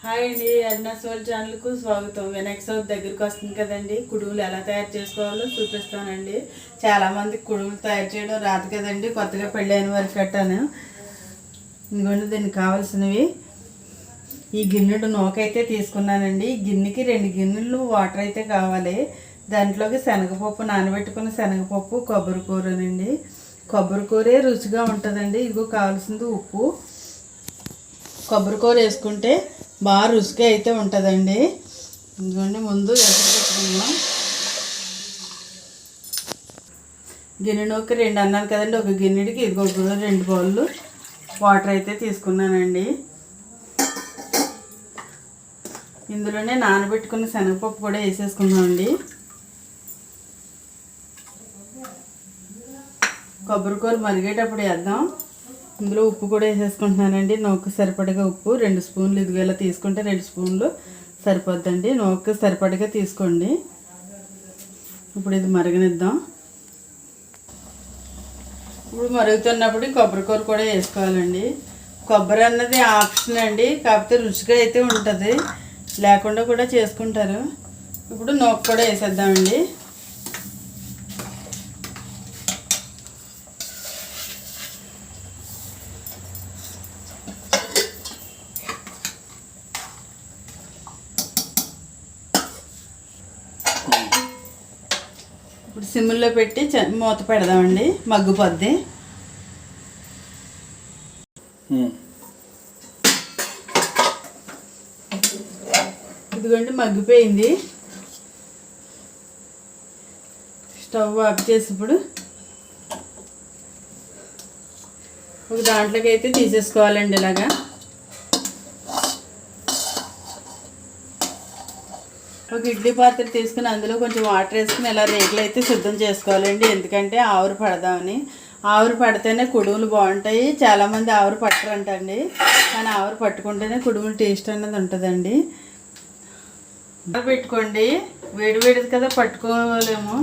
Hi అండి, అర్నాస్ world ఛానల్కు స్వాగతం. వినాయక చవితి దగ్గరికి వస్తుంది కదండి. కుడుములు ఎలా తయారు చేసుకోవాలో చూపిస్తానండి. చాలామంది కుడుములు తయారు చేయడం రాదు కదండి, కొత్తగా పెళ్ళైన వారికి కట్టాను. ఇదిగోండి దీనికి కావాల్సినవి. ఈ గిన్నెడు నూకైతే తీసుకున్నానండి. ఈ గిన్నెకి 2 గిన్నెలు వాటర్ అయితే కావాలి. దాంట్లోకి శనగపప్పు, నానబెట్టుకున్న శనగపప్పు, కొబ్బరి కూరనండి. కొబ్బరి కూరే రుచిగా ఉంటుందండి. ఇదిగో కావాల్సింది ఉప్పు. కొబ్బరి కూర వేసుకుంటే బాగా రుచిగా అయితే ఉంటుందండి. ఇదిగోండి ముందు ఎసరు పెట్టుకుందాం. గిన్నె నూక 2 అన్నాను కదండి, ఒక గిన్నెడికి ఇదిగో 2 బౌళ్ళు వాటర్ అయితే తీసుకున్నానండి. ఇందులోనే నానబెట్టుకున్న శనగపప్పు కూడా వేసేసుకున్నామండి. కొబ్బరి కూర మరిగేటప్పుడు వేద్దాం. ఇందులో ఉప్పు కూడా వేసేసుకుంటున్నానండి. నూక సరిపడగా ఉప్పు 2 స్పూన్లు. ఇదిగోలా తీసుకుంటే 2 స్పూన్లు సరిపోద్దండి. నూక సరిపడగా తీసుకోండి. ఇప్పుడు ఇది మరగనిద్దాం. ఇప్పుడు మరుగుతున్నప్పుడు కొబ్బరి కూర కూడా వేసుకోవాలండి. కొబ్బరి అన్నది ఆప్షన్ అండి, కాకపోతే రుచిగా అయితే ఉంటుంది, లేకుండా కూడా చేసుకుంటారు. ఇప్పుడు నూక కూడా వేసేద్దామండి. ఇప్పుడు సిమ్లో పెట్టి మూత పెడదామండి, మగ్గిపోద్ది. ఇదిగోండి మగ్గిపోయింది. స్టవ్ ఆఫ్ చేసి ఇప్పుడు ఒక దాంట్లోకి అయితే తీసేసుకోవాలండి. ఇలాగా ఒక ఇడ్లీ పాత్ర తీసుకుని అందులో కొంచెం వాటర్ వేసుకుని ఇలా రేకులు అయితే సిద్ధం చేసుకోవాలండి. ఎందుకంటే ఆవిరి పడదామని. ఆవిరి పడితేనే కుడుములు బాగుంటాయి. చాలామంది ఆవిరి పట్టరంటండి, కానీ ఆవిరి పట్టుకుంటేనే కుడుములు టేస్ట్ అనేది ఉంటుందండి. పెట్టుకోండి, వేడి వేడిది కదా పట్టుకోలేము.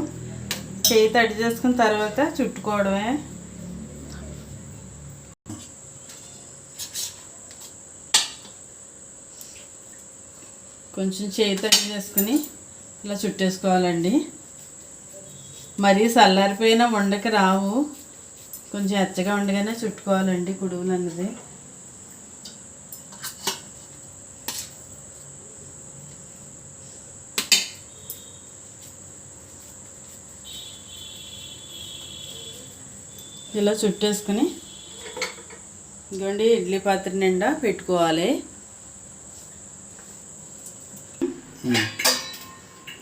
చేయి తడి చేసుకున్న తర్వాత చుట్టుకోవడమే. కొంచెం చేయి తడి చేసుకుని ఇలా చుట్టేసుకోవాలండి. మరీ చల్లారిపోయిన వండకి రావు, కొంచెం ఎచ్చగా ఉండగానే చుట్టుకోవాలండి కుడుములు అన్నది. ఇలా చుట్టేసుకుని ఇదిగోండి ఇడ్లీ పాత్ర నిండా పెట్టుకోవాలి.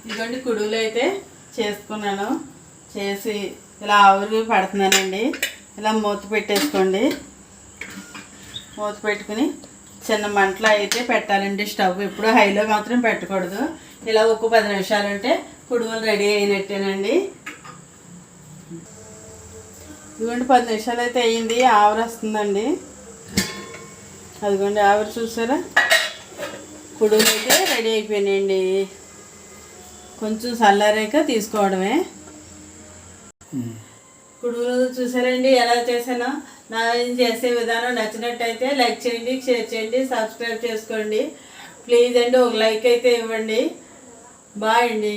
ఇదిగోండి కుడుములు అయితే చేసుకున్నాను. చేసి ఇలా ఆవిరి పడుతున్నానండి. ఇలా మూత పెట్టేసుకోండి. మూత పెట్టుకుని చిన్న మంటలో అయితే పెట్టాలండి. స్టవ్ ఎప్పుడు హైలో మాత్రం పెట్టకూడదు. ఇలా ఒక 10 నిమిషాలు ఉంటే కుడుములు రెడీ అయినట్టేనండి. ఇదిగోండి 10 నిమిషాలు అయితే అయ్యింది. ఆవిరి వస్తుందండి. అదిగోండి ఆవిరి చూసారా, కుడుములు అయితే రెడీ అయిపోయినాయండి. కొంచెం చల్లారాక తీసుకోవడమే. కుడుములు చూసారండి ఎలా చేశానో. నా చేసే విధానం నచ్చినట్టయితే లైక్ చేయండి, షేర్ చేయండి, సబ్స్క్రైబ్ చేసుకోండి. ప్లీజ్ అండి ఒక లైక్ అయితే ఇవ్వండి. బాయ్ అండి.